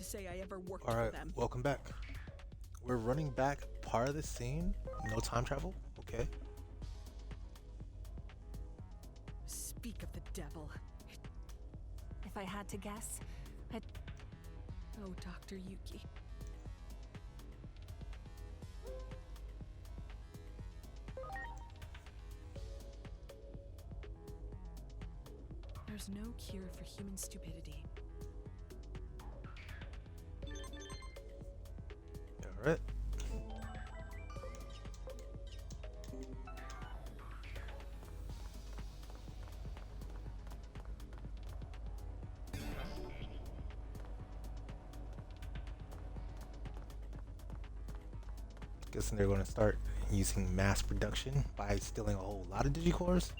say I ever worked All for right, them. welcome back. We're running back part of the scene. No time travel. Okay. Speak of the devil. If I had to guess, I'd... Oh, Dr. Yuki. There's no cure for human stupidity. All right. Guessing they're going to start using mass production by stealing a whole lot of digicores.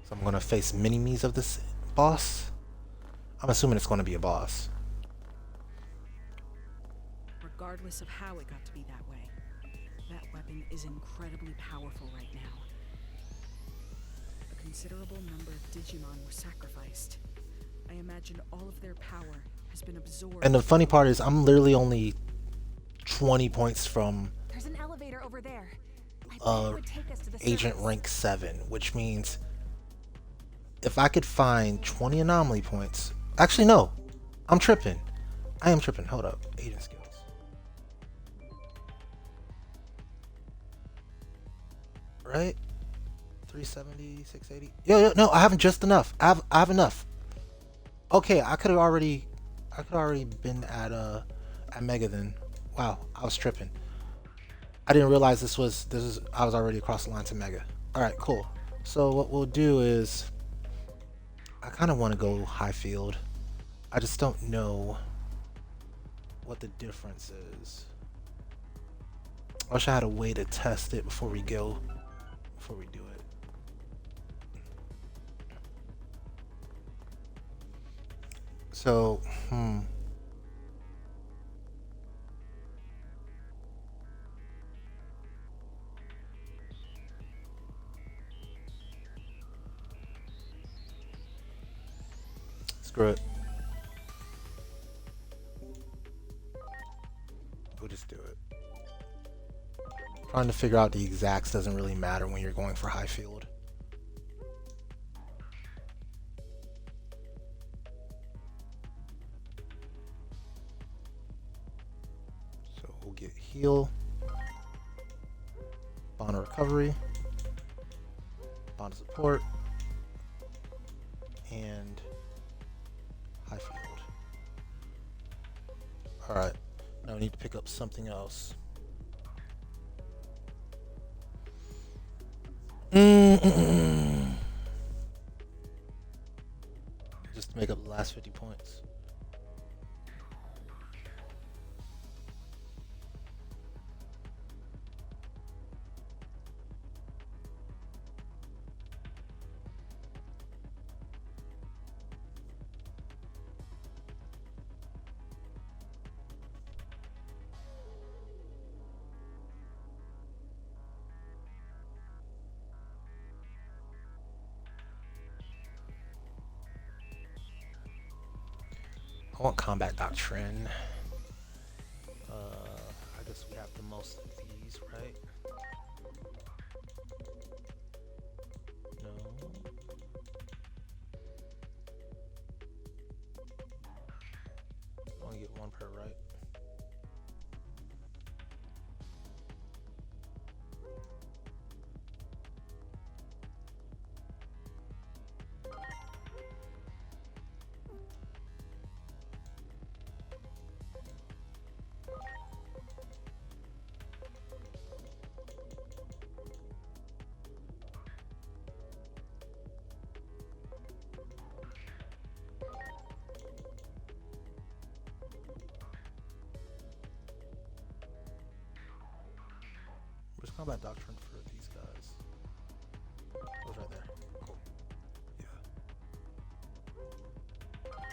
So I'm going to face mini-me's of this boss. I'm assuming it's going to be a boss. Regardless of how it got to be that way, that weapon is incredibly powerful right now. A considerable number of Digimon were sacrificed. I imagine all of their power has been absorbed. And the funny part is I'm literally only 20 points from There's an elevator over there. I bet it would take us to the agent surface. rank 7, which means if I could find 20 anomaly points. Actually, no. I'm tripping. I am tripping. Hold up. Agent skills. Right? 370, 680. Yo, no, I haven't just enough. I have enough. Okay, I could have already been at Mega then. Wow, I was tripping. I didn't realize I was already across the line to Mega. All right, cool. So what we'll do is I kind of want to go high field. I just don't know what the difference is. I wish I had a way to test it before we do it. So, screw it. We'll just do it. Trying to figure out the exacts doesn't really matter when you're going for high field. So we'll get heal, bond of recovery, bond of support, and high field. Alright, now we need to pick up something else. Just to make up the last 50 points. I want combat doctrine. I guess we have the most of these, right? No. Only get one per, right? Where's combat doctrine for these guys? Oh, it's right there. Cool. Yeah. Cool.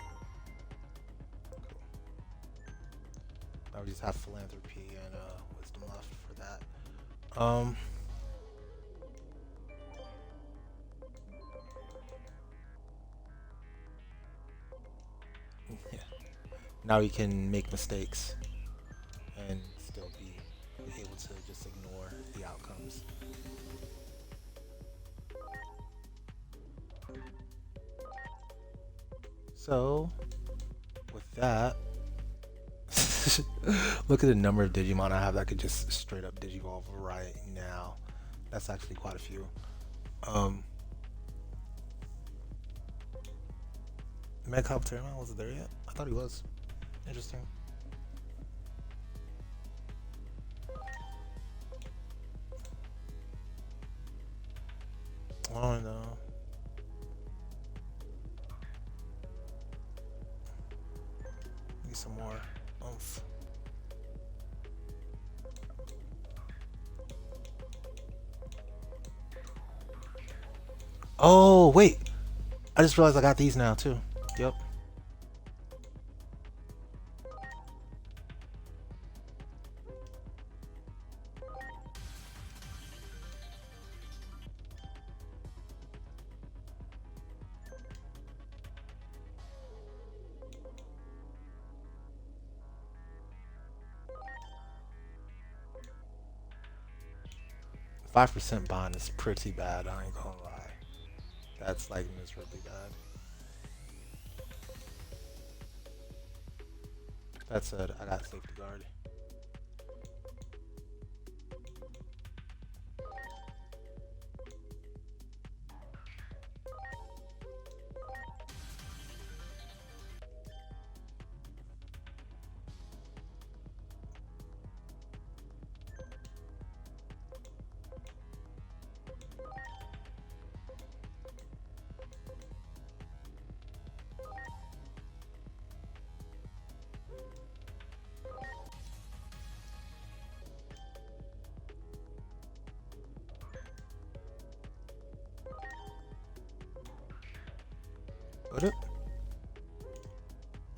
Now we just have philanthropy and wisdom left for that. Yeah. Now we can make mistakes and still be able to just ignore the outcomes. So, with that, look at the number of Digimon I have that could just straight up Digivolve right now. That's actually quite a few. Um, Megcop Terramon, was it there yet? I thought he was. Interesting. Oh no. Need some more oomph. Oh, wait. I just realized I got these now too. Yep. .5% bond is pretty bad, I ain't gonna lie. That's like miserably bad. That said, I got safety guard.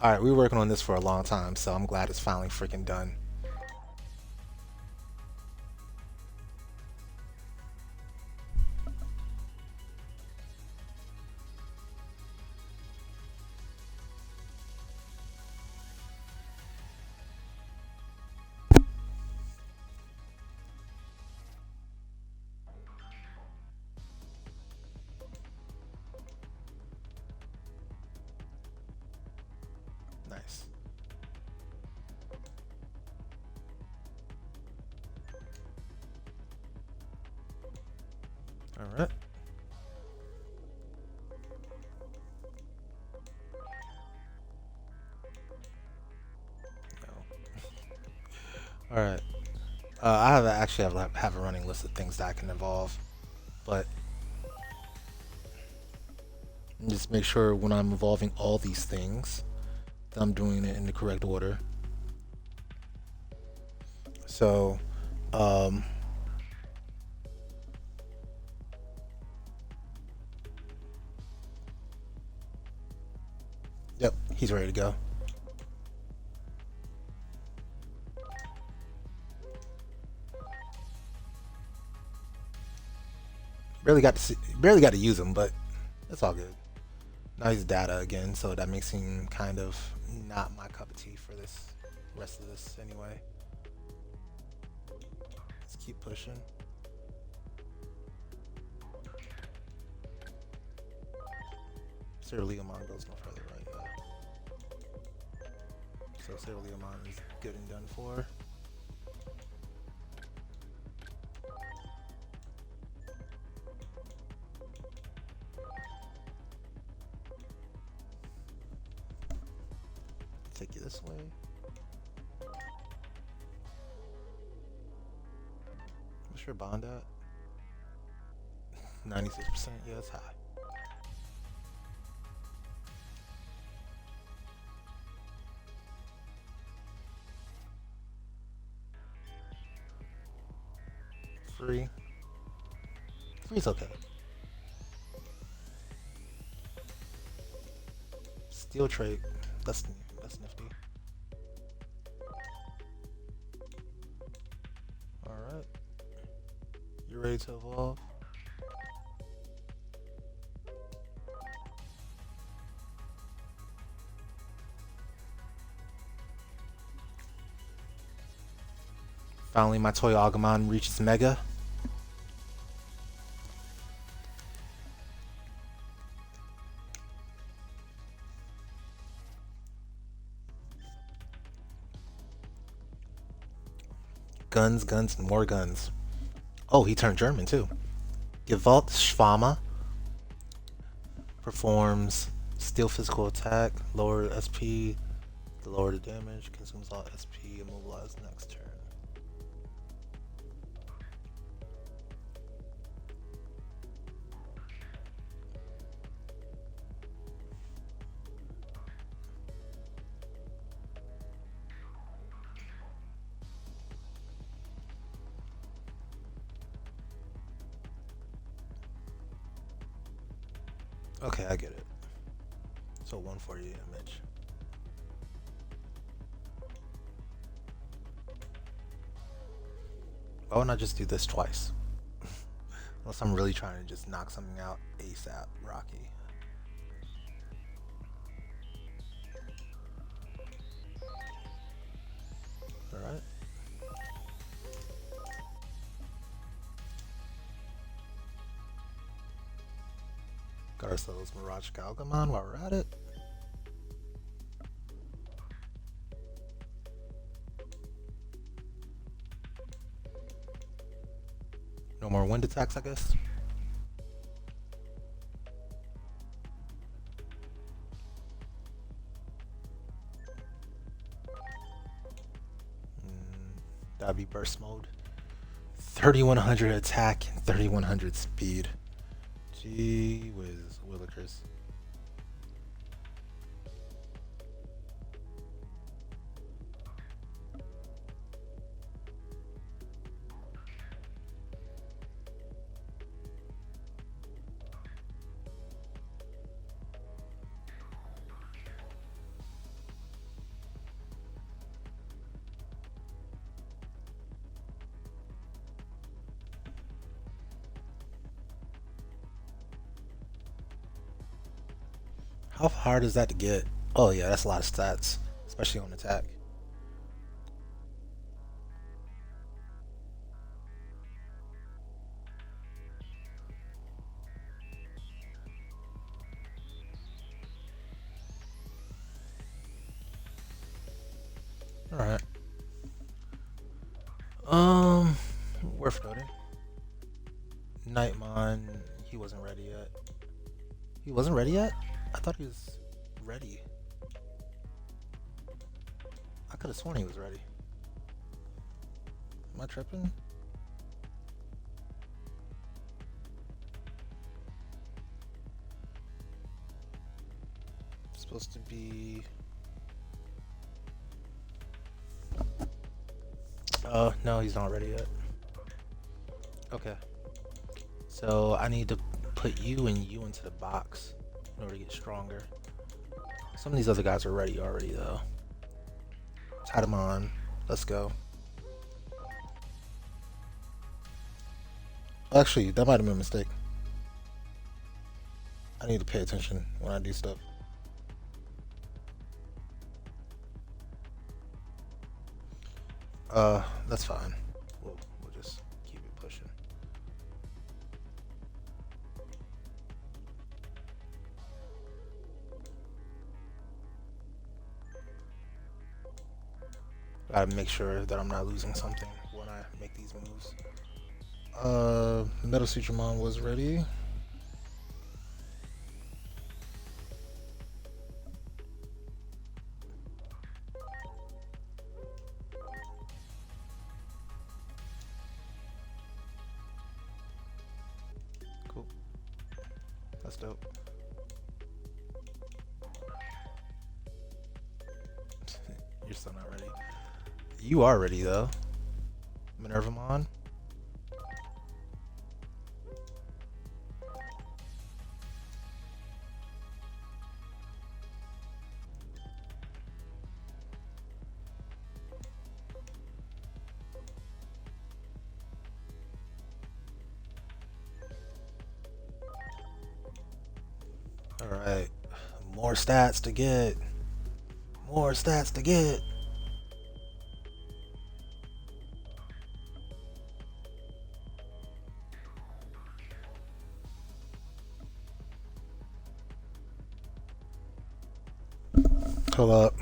'Alright, we were working on this for a long time, so I'm glad it's finally freaking done. Nice. Alright. Alright. I have a running list of things that I can evolve, but just make sure when I'm evolving all these things that I'm doing it in the correct order. So, yep, he's ready to go. Barely got to use him, but that's all good. Now he's data again, so that makes him kind of not my cup of tea for this rest of this anyway. Let's keep pushing. Leomon goes no further, right? Yeah. So Leomon is good and done for. Take you this way. What's your bond at? 96%. Yeah, that's high. Free. Free's okay. Steel trait. That's nifty. Alright. You ready to evolve? Finally, my toy Agumon reaches Mega. Guns, guns, and more guns. Oh, he turned German too. Gewalt Schwama performs steal physical attack, lower SP, lower the damage, consumes all SP, immobilize next turn. Okay, I get it. So 140 damage. Why wouldn't I just do this twice? Unless I'm really trying to just knock something out ASAP, Rocky. Alright. Got ourselves Mirage Galgamon while we're at it. No more wind attacks, I guess. That'd be burst mode. 3100 attack and 3100 speed. Gee whiz, Willikers. How hard is that to get? Oh yeah, that's a lot of stats, especially on attack. Alright. Worth noting. Nightmon, he wasn't ready yet. He wasn't ready yet? I thought he was ready. I could have sworn he was ready. Am I tripping? It's supposed to be... no, he's not ready yet. Okay. So I need to put you and you into the box in order to get stronger. Some of these other guys are ready already though. Had them on. Let's go. Actually, that might have been a mistake. I need to pay attention when I do stuff. That's fine. We'll just keep it pushing. Gotta make sure that I'm not losing something when I make these moves. Metal Sutramon was ready. Cool. That's dope. You're still not ready. You are ready though. Minervamon. Alright. More stats to get. More stats to get. Pull up.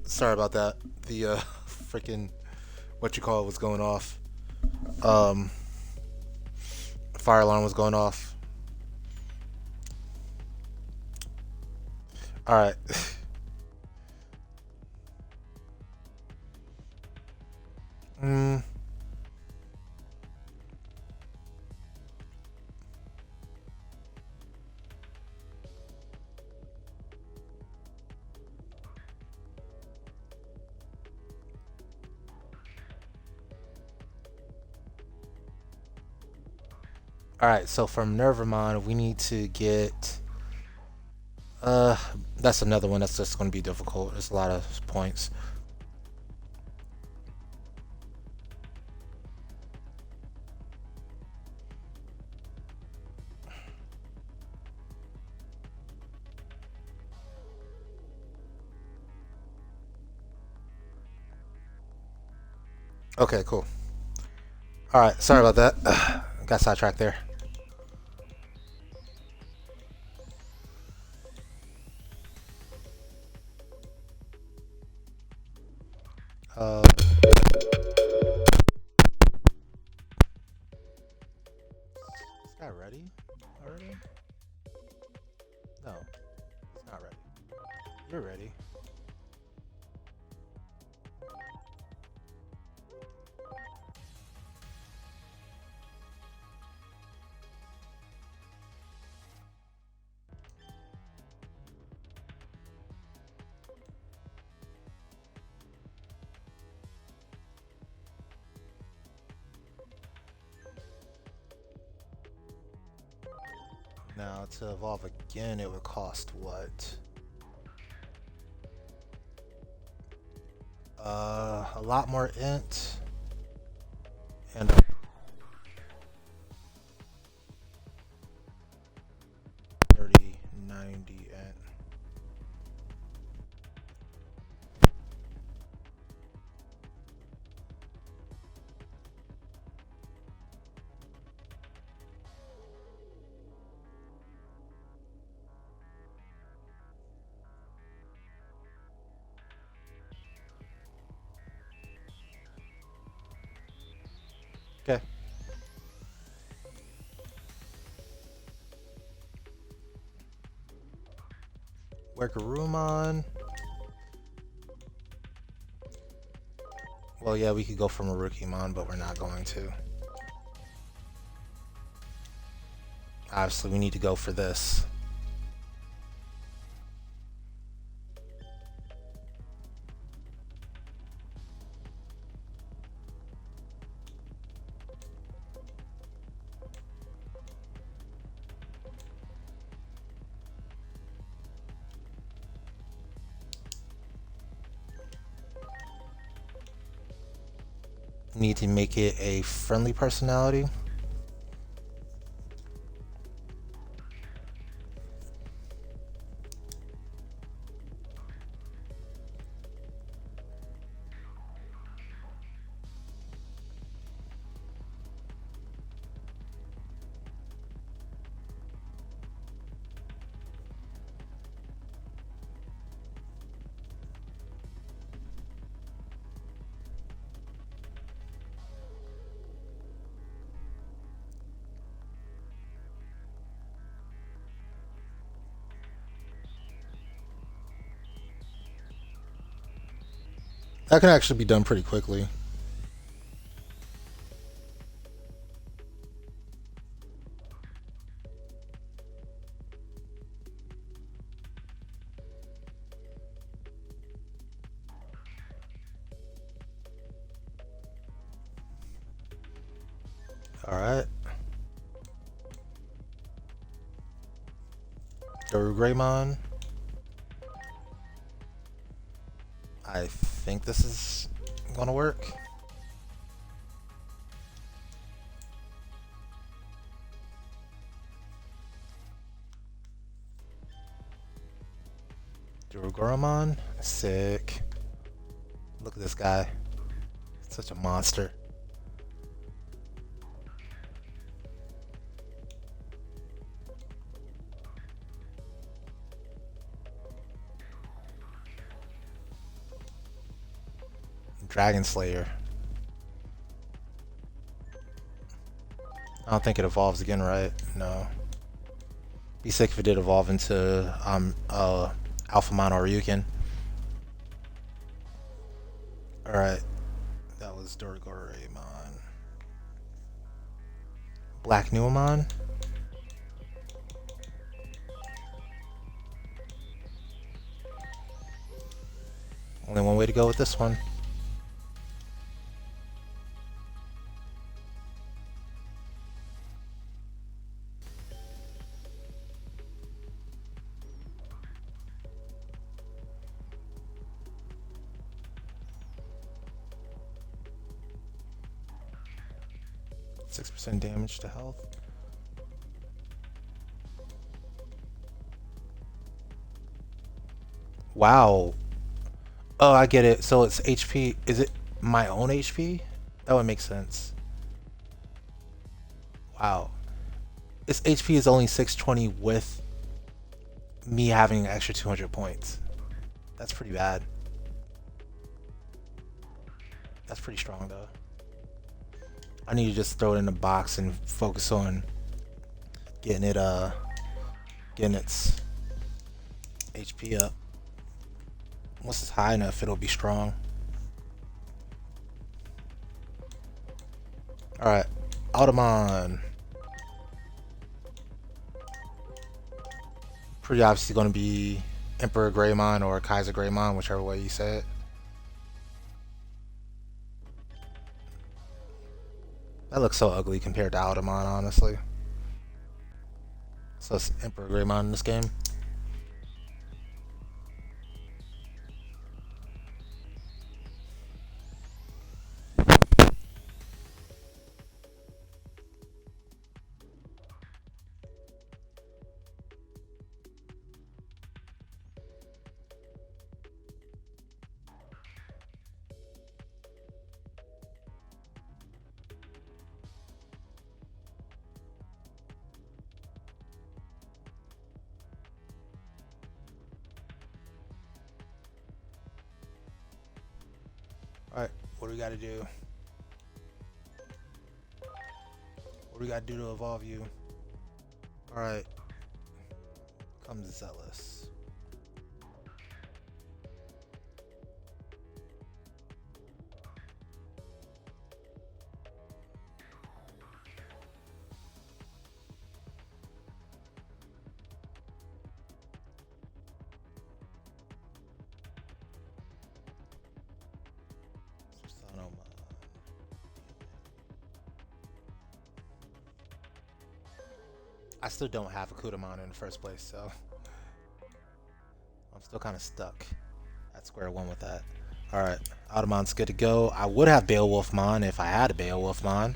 Sorry about that. The freaking what you call it was going off. Um, fire alarm was going off. All right. mm, all right. So from Nervamon, we need to get. Uh, that's another one that's just going to be difficult. There's a lot of points. Okay, cool. All right. Sorry about that. Got sidetracked there. Is this guy ready already? No, he's not ready. You're ready. Now to evolve again, it would cost what? A lot more int and 30, 90 int. Okay. Workarumon. Well, yeah, we could go from a Rookimon, but we're not going to. Obviously, we need to go for this. Need to make it a friendly personality. That can actually be done pretty quickly. Alright. Greymon. I think this is gonna work. Durugoromon. Sick. Look at this guy. Such a monster. Dragon Slayer. I don't think it evolves again, right? No. Be sick if it did evolve into Alphamon or Ryukin. Alright. That was Durugoremon. Black Nuamon. Only one way to go with this one. %6 damage to health. Wow. Oh, I get it. So it's HP. Is it my own HP? That would make sense. Wow. Its HP is only 620 with me having an extra 200 points. That's pretty bad. That's pretty strong though. I need to just throw it in the box and focus on getting its HP up. Once it's high enough, it'll be strong. Alright, Automon. Pretty obviously going to be Emperor Greymon or Kaiser Greymon, whichever way you say it. That looks so ugly compared to Automon, honestly. So it's Emperor Greymon in this game. Alright, what do we gotta do? What do we gotta do to evolve you? Alright, come Zealous. I still don't have a Kudamon in the first place, so I'm still kind of stuck at square one with that. Alright, Automon's good to go. I would have Beowulfmon if I had a Beowulfmon.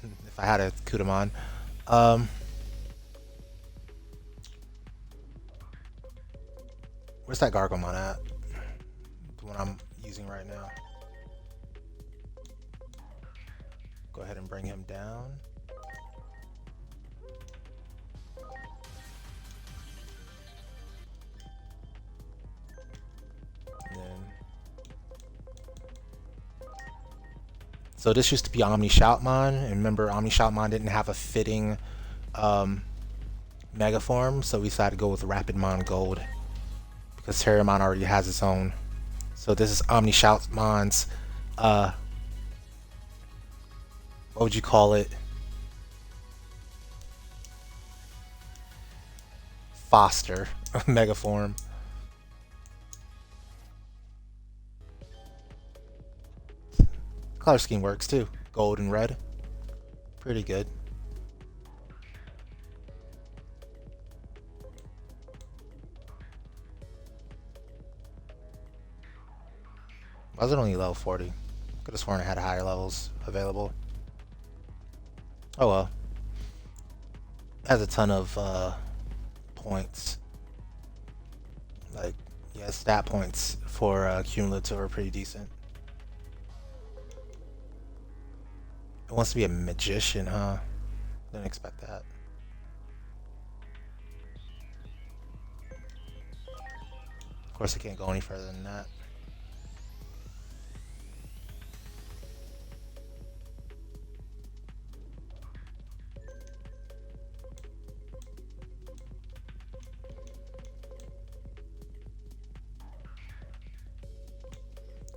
If I had a Kudamon. Where's that Gargomon at? The one I'm using right now. Go ahead and bring him down. So this used to be Omni Shoutmon, and remember Omni Shoutmon didn't have a fitting Mega form, so we decided to go with Rapidmon Gold because Terramon already has its own. So this is Omni Shoutmon's what would you call it? Foster Mega form. Color scheme works too. Gold and red. Pretty good. Why was it only level 40? Could have sworn it had higher levels available. Oh well. It has a ton of points. Like, yeah, stat points for cumulative are pretty decent. It wants to be a magician, huh? Didn't expect that. Of course, I can't go any further than that.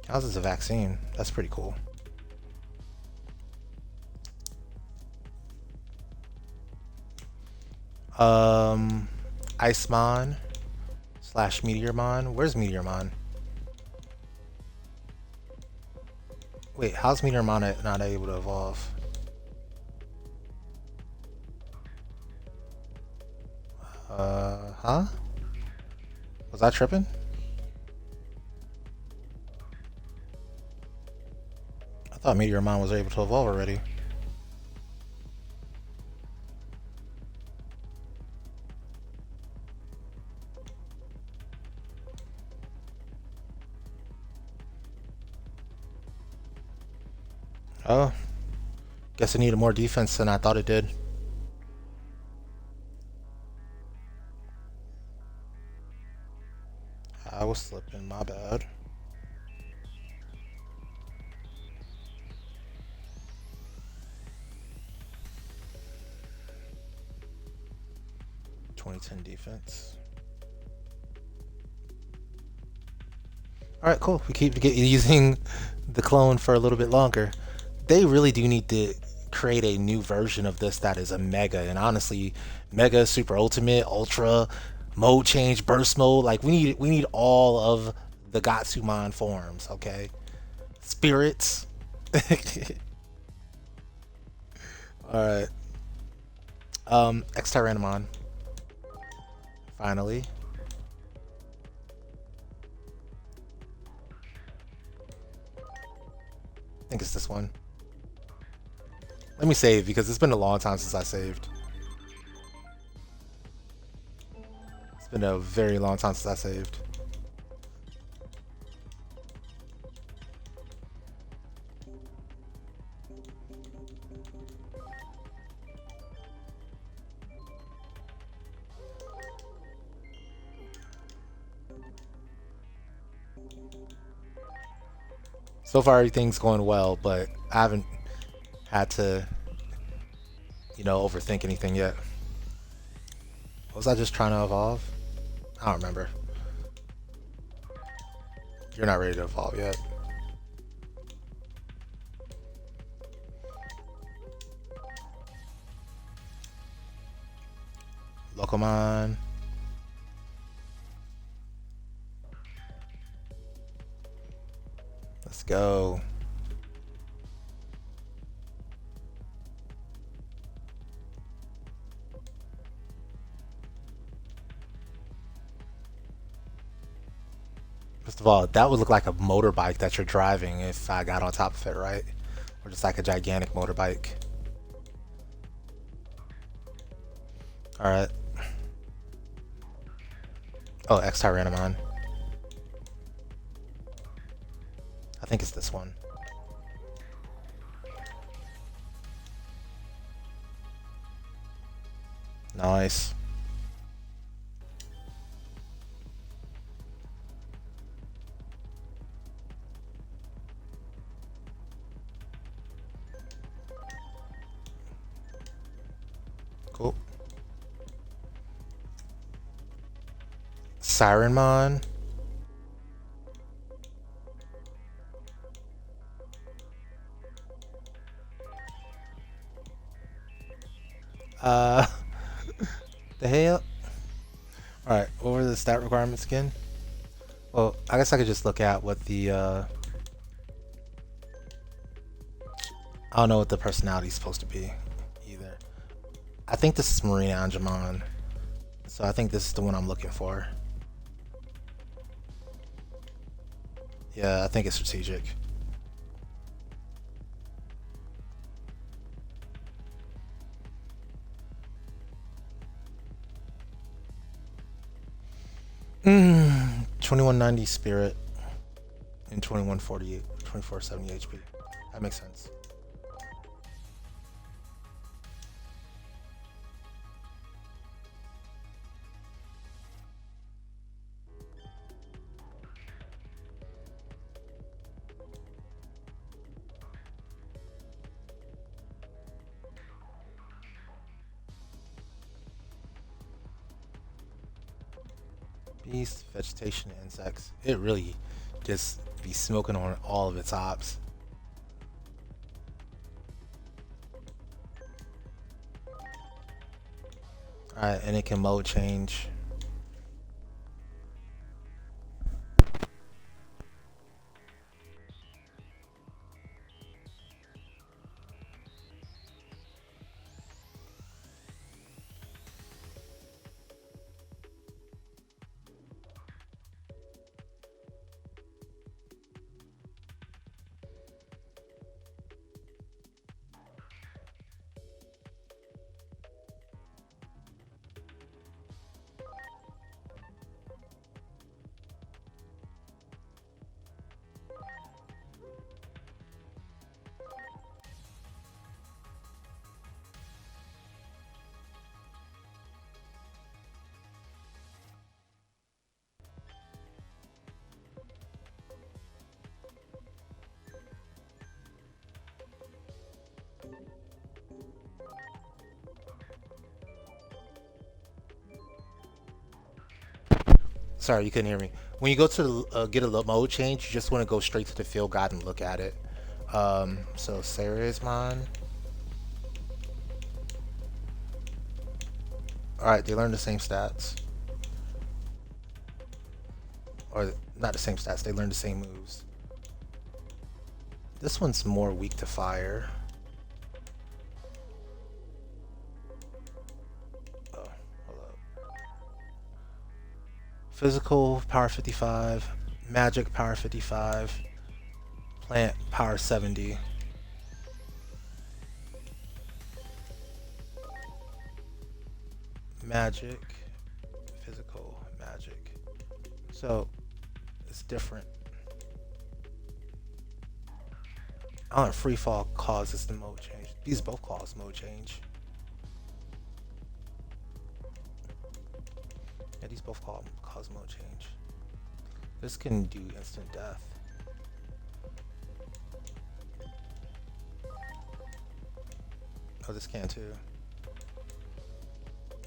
How's this a vaccine? That's pretty cool. Icemon / Meteormon. Where's Meteormon? Wait, how's Meteormon not able to evolve? Huh? Was I tripping? I thought Meteormon was able to evolve already. Oh, guess it needed more defense than I thought it did. I was slipping, my bad. .2010 defense. Alright, cool. We keep using the clone for a little bit longer. They really do need to create a new version of this that is a Mega. And honestly, Mega, Super Ultimate, Ultra, Mode Change, Burst Mode. Like, we need all of the Gatsumon forms, okay? Spirits. Alright. X-Tyrannomon. Finally. I think it's this one. Let me save because it's been a long time since I saved. It's been a very long time since I saved. So far, everything's going well, but I haven't had to, overthink anything yet. Was I just trying to evolve? I don't remember. You're not ready to evolve yet. Locomon. Let's go. First of all, that would look like a motorbike that you're driving if I got on top of it, right? Or just like a gigantic motorbike. Alright. Oh, X-Tyrannomon. I think it's this one. Nice. Cool. Sirenmon. The hell? Alright, what were the stat requirements again? Well, I guess I could just look at what the, I don't know what the personality is supposed to be, either. I think this is Marina Angemon, so I think this is the one I'm looking for. Yeah, I think it's strategic. Mm, 2190 spirit and 2148, 2470 HP. That makes sense. Beast, vegetation, and insects. It really just be smoking on all of its ops. Alright, and it can mode change. Sorry, you couldn't hear me. When you go to get a mode change, you just want to go straight to the field guide and look at it. So Sarismon. Alright, they learn the same stats. Or not the same stats, they learn the same moves. This one's more weak to fire. Oh, hold up. Physical power 55, magic power 55, plant power 70. Magic, physical, magic. So it's different. I don't know, free fall causes the mode change. These both cause mode change. Yeah, these both cause mode change. This can do instant death. Oh, this can too.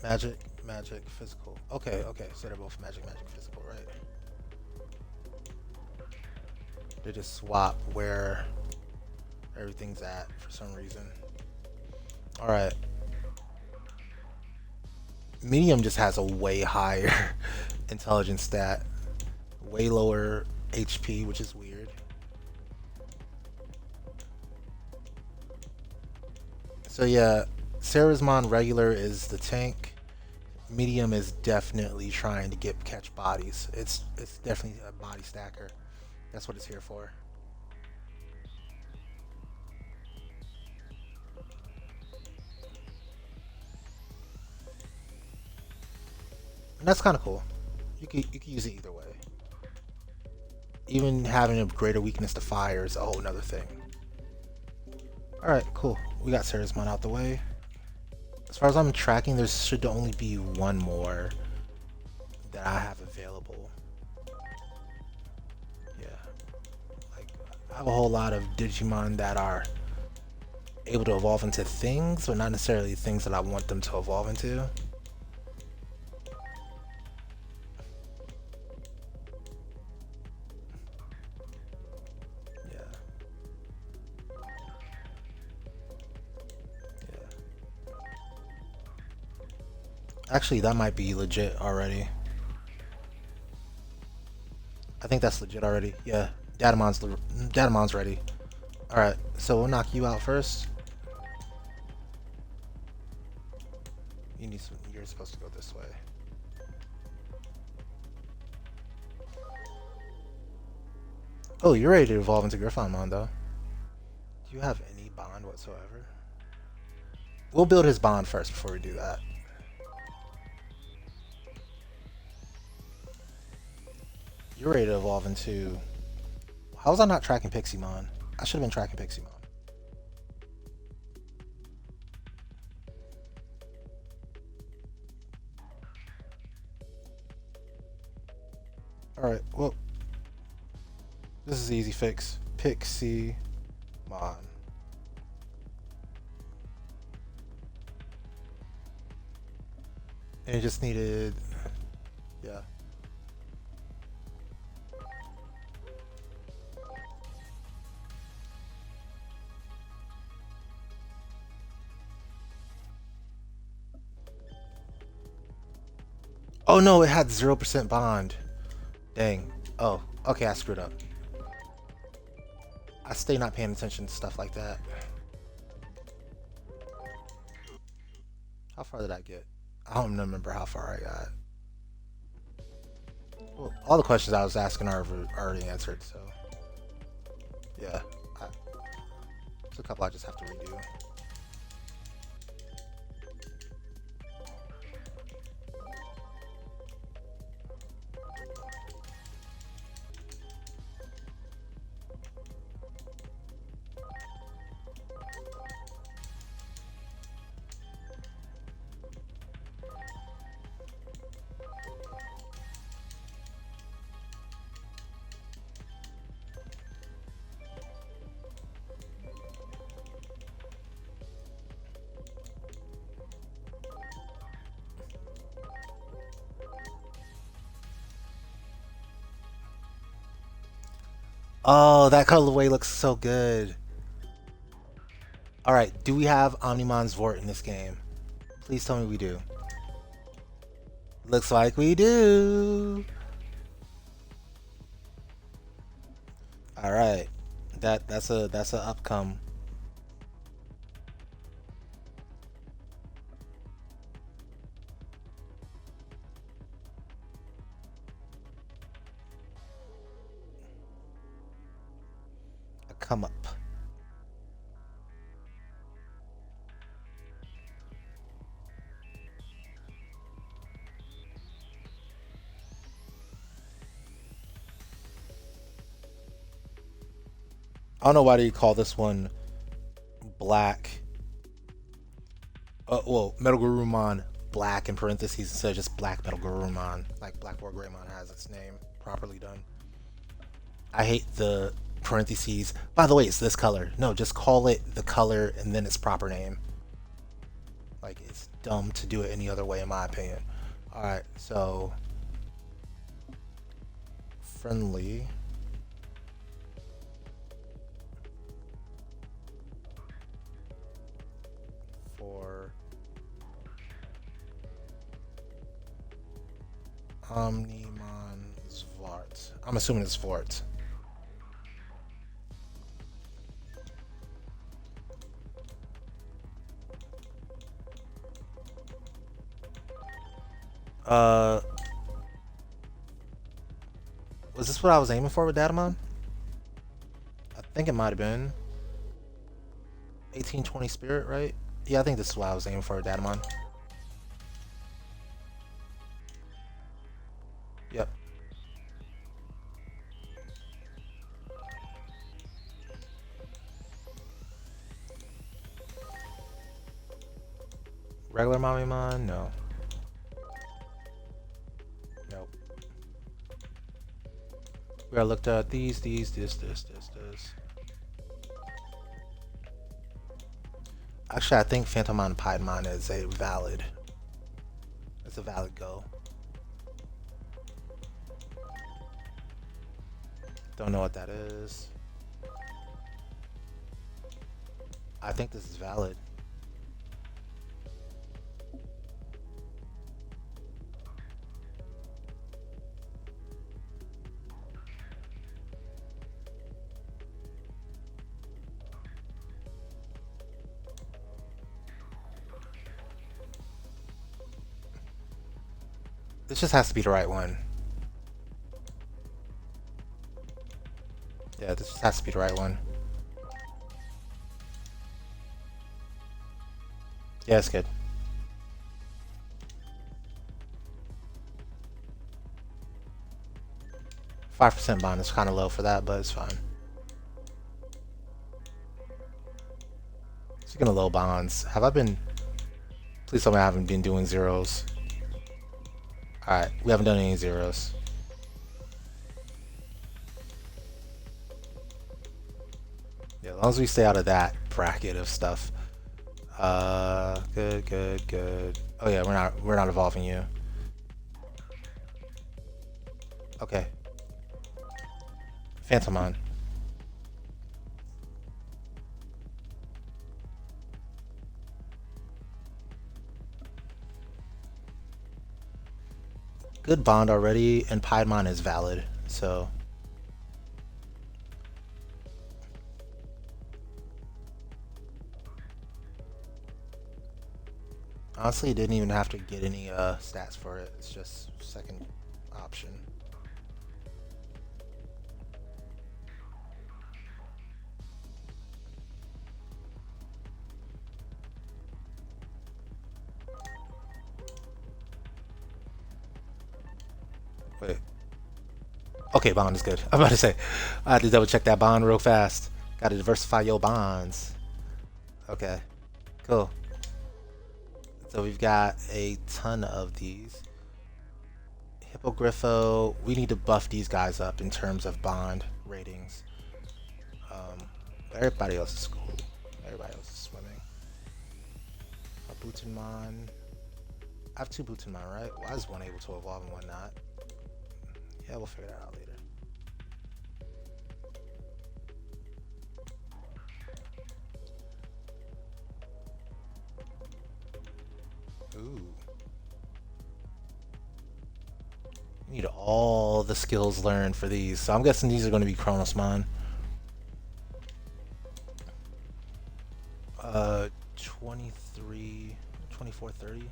Magic, magic, physical. Okay, okay. So they're both magic, magic, physical, right? They just swap where everything's at for some reason. Alright. Medium just has a way higher intelligence stat. Way lower HP, which is weird. So yeah, Sarazmon regular is the tank. Medium is definitely trying to catch bodies. It's definitely a body stacker. That's what it's here for. And that's kind of cool. You can use it either way. Even having a greater weakness to fire is a whole nother thing. Alright, cool. We got Sarazmon out the way. As far as I'm tracking, there should only be one more that I have available. Yeah. Like, I have a whole lot of Digimon that are able to evolve into things, but not necessarily things that I want them to evolve into. Actually, that might be legit already. I think that's legit already. Yeah, Datamon's ready. All right, so we'll knock you out first. You're supposed to go this way. Oh, you're ready to evolve into Griffonmon though. Do you have any bond whatsoever? We'll build his bond first before we do that. You're ready to evolve into... How was I not tracking Piximon? I should have been tracking Piximon. Alright, well... This is an easy fix. Piximon. And it just needed... Yeah. Oh no, it had 0% bond. Dang. Oh, okay, I screwed up. I stay not paying attention to stuff like that. How far did I get? I don't remember how far I got. Well, all the questions I was asking are already answered, so... Yeah. There's a couple I just have to redo. Oh, that colorway looks so good. Alright, do we have Omnimon's Vort in this game? Please tell me we do. Looks like we do. Alright. That's a upcome. come up. I don't know why they call this one black. Well, Metal Garurumon black in parentheses instead of just black Metal Garurumon, like Black War Greymon has its name properly done. I hate the parentheses. By the way, it's this color. No, just call it the color and then its proper name. Like, it's dumb to do it any other way, in my opinion. Alright, so. Friendly. For. Omnimon Svart. I'm assuming it's Svart. Was this what I was aiming for with Datamon? I think it might have been 1820 Spirit, right? Yeah, I think this is what I was aiming for with Datamon. Yep. Regular Mamimon? No. Nope. We gotta look at these, this. Actually, I think Phantomon and Piedmon is a valid. It's a valid go. Don't know what that is. I think this is valid. This just has to be the right one. Yeah, this just has to be the right one. Yeah, it's good. 5% bond is kind of low for that, but it's fine. Speaking of low bonds, have I been... Please tell me I haven't been doing zeros. Alright, we haven't done any zeros. Yeah, as long as we stay out of that bracket of stuff. Good. Oh yeah, we're not evolving you. Okay. Phantomon. Good bond already, and Piedmon is valid, so. Honestly, it didn't even have to get any stats for it. It's just second option. Wait. Okay, bond is good. I'm about to say, I had to double check that bond real fast. Got to diversify your bonds. Okay, cool. So we've got a ton of these. Hippogriffo, we need to buff these guys up in terms of bond ratings. Everybody else is cool. Everybody else is swimming. A Butenmon. I have 2 Butenmon, right? Why is one able to evolve and one not? Yeah, we'll figure that out later. Ooh. We need all the skills learned for these. So I'm guessing these are going to be Chronosmon. 23, 24, 30.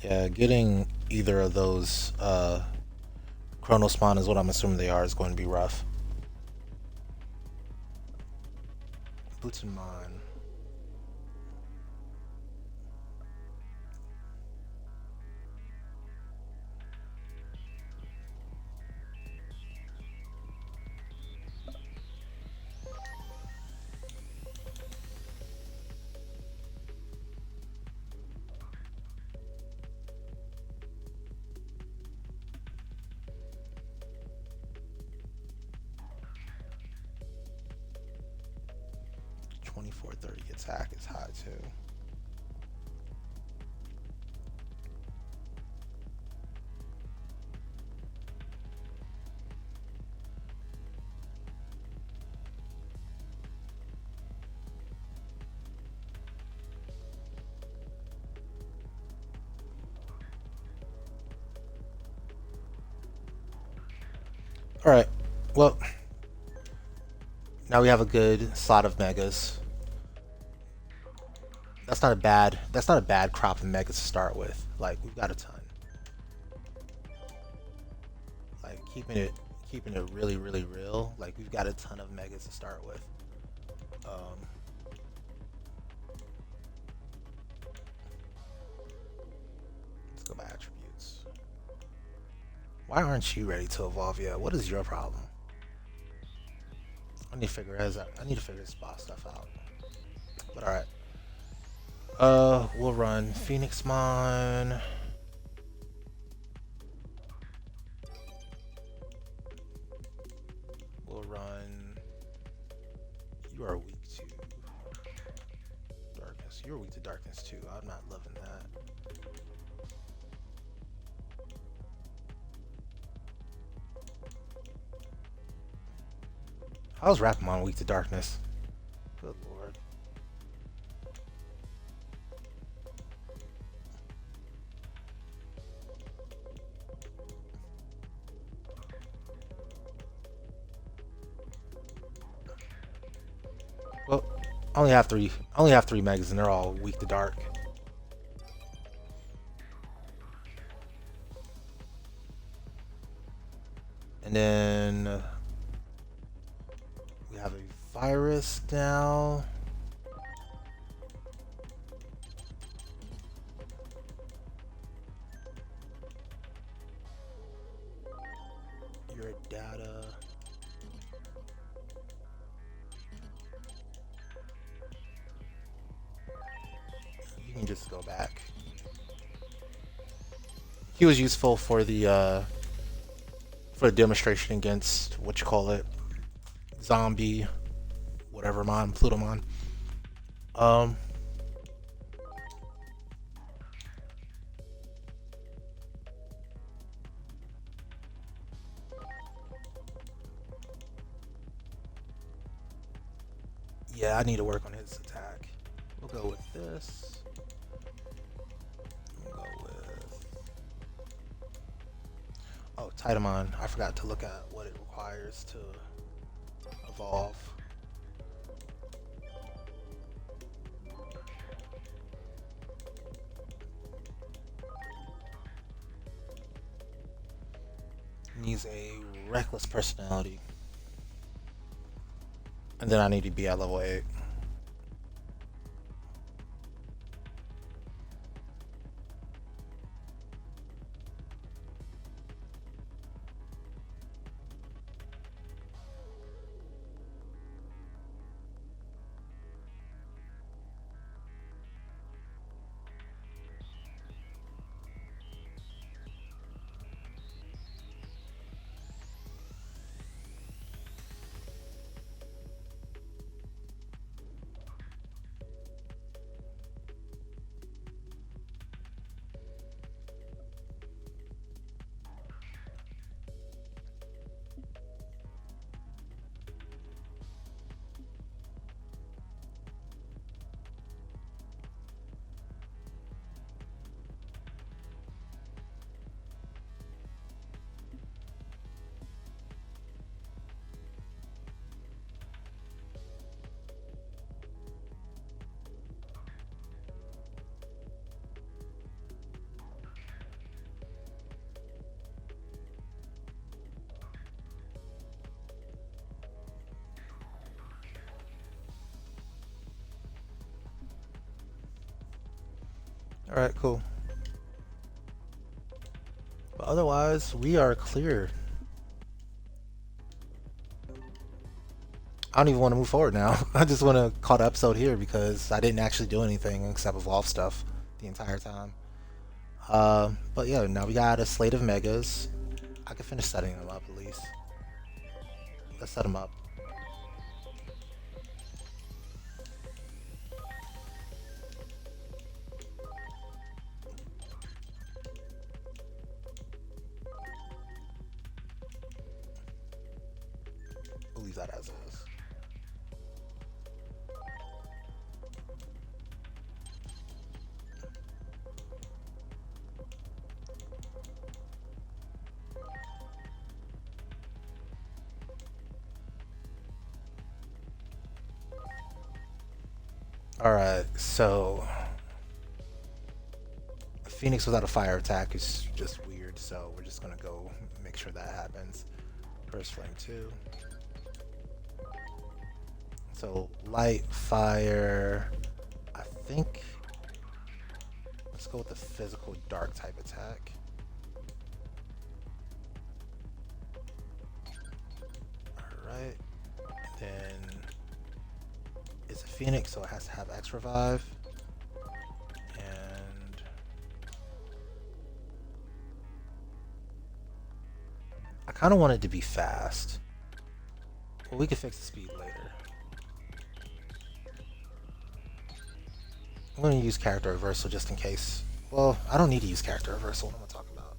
Yeah, getting either of those Chronospawn is what I'm assuming they are is going to be rough. Boots and Mine. .2430 attack is high too. All right. Well, now we have a good slot of megas. That's not a bad crop of megas to start with. Like we've got a ton. Like keeping it really really real. Like we've got a ton of megas to start with. Um, let's go by attributes. Why aren't you ready to evolve yet? What is your problem? I need to figure this boss stuff out. But all right. We'll run Phoenix Mon. We'll run. You are weak to darkness. You're weak to darkness too. I'm not loving that. How's Rapamon weak to darkness? Good lord. Well, I only have three. I only have 3 megas, and they're all weak to dark. And then we have a virus now. Your data. You can just go back. He was useful for the demonstration against what you call it, zombie, whatever mon, Plutomon. Um, yeah, I need to work on his attack. We'll go with this. We'll go with Titamon. I forgot to look at what it requires to evolve. Needs a reckless personality. And then I need to be at level 8. Alright, cool. But otherwise, we are clear. I don't even want to move forward now. I just want to call the episode here because I didn't actually do anything except evolve stuff the entire time. But yeah, now we got a slate of megas. I can finish setting them up at least. Let's set them up. We'll leave that as is. Alright, so Phoenix without a fire attack is just weird, so we're just gonna go make sure that happens. First flame 2. So light, fire, I think let's go with the physical dark type attack. Alright. And then it's a Phoenix, so it has to have X revive. And I kinda want it to be fast. Well, we can fix the speed later. I'm going to use character reversal just in case. Well, I don't need to use character reversal. What am I talking about?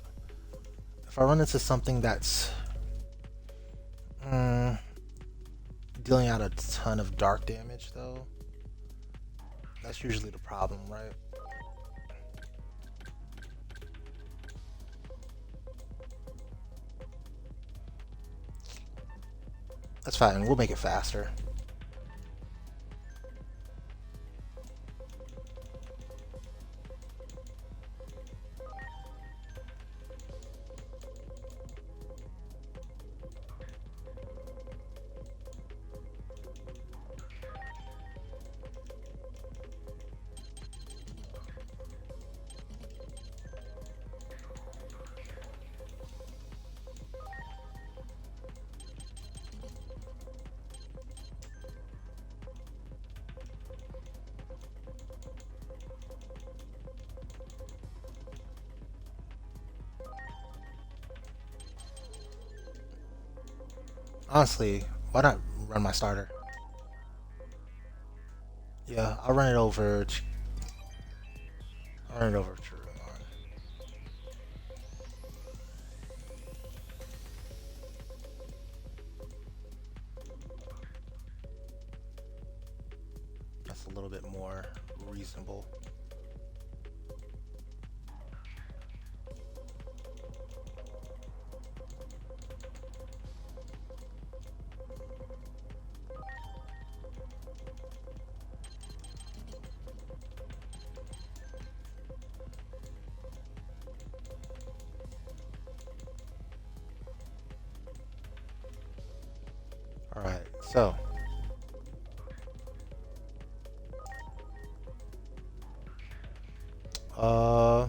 If I run into something that's dealing out a ton of dark damage, though, that's usually the problem, right? That's fine. We'll make it faster. Honestly, why not run my starter? Yeah, I'll run it over. I'll run it over True. That's a little bit more reasonable. Alright, so uh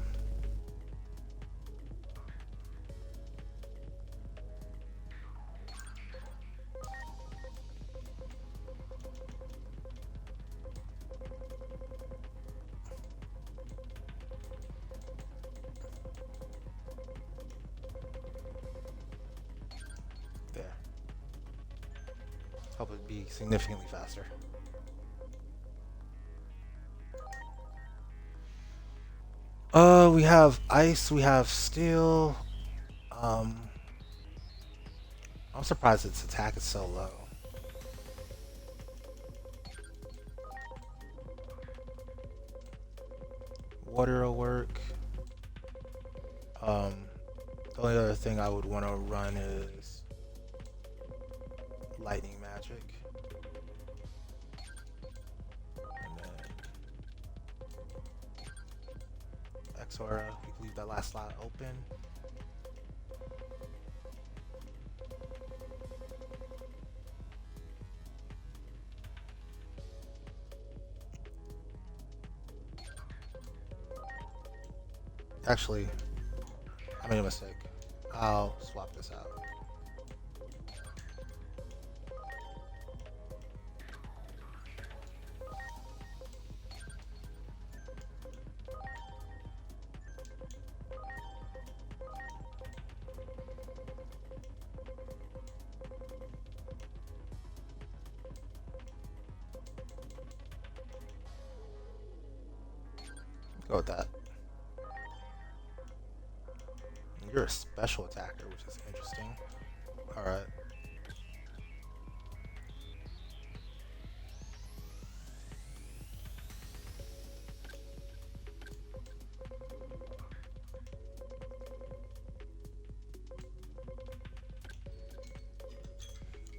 there. Hope it'd be significantly faster. We have ice, we have steel. Um, I'm surprised its attack is so low. Water will work. The only other thing I would want to run is lightning magic. And then Xora, we can leave that last slot open. Actually, I made a mistake. I'll swap this out. Go with that. You're a special attacker, which is interesting. Alright.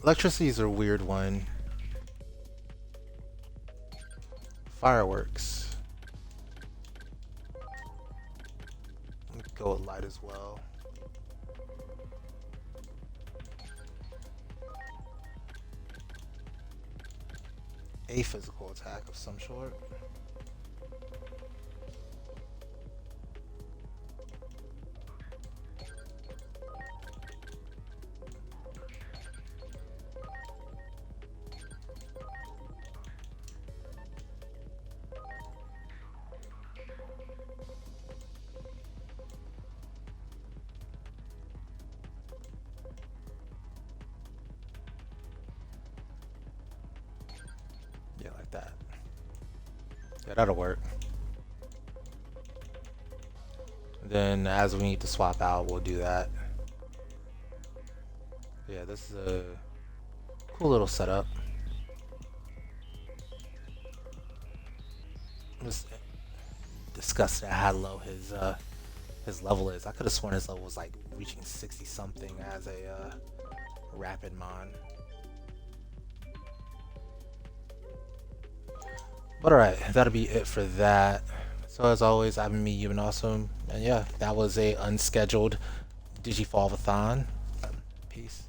Electricity is a weird one. Fireworks. Let me go with light as well. A physical attack of some sort. Yeah, like that. Yeah, that'll work. Then as we need to swap out, we'll do that. Yeah, this is a cool little setup. Just disgusted at how low his level is. I could have sworn his level was like reaching 60 something as a rapid mon. But alright, that'll be it for that. So as always, I've been me, you've been awesome. And yeah, that was a unscheduled Digifall-a-thon. Peace.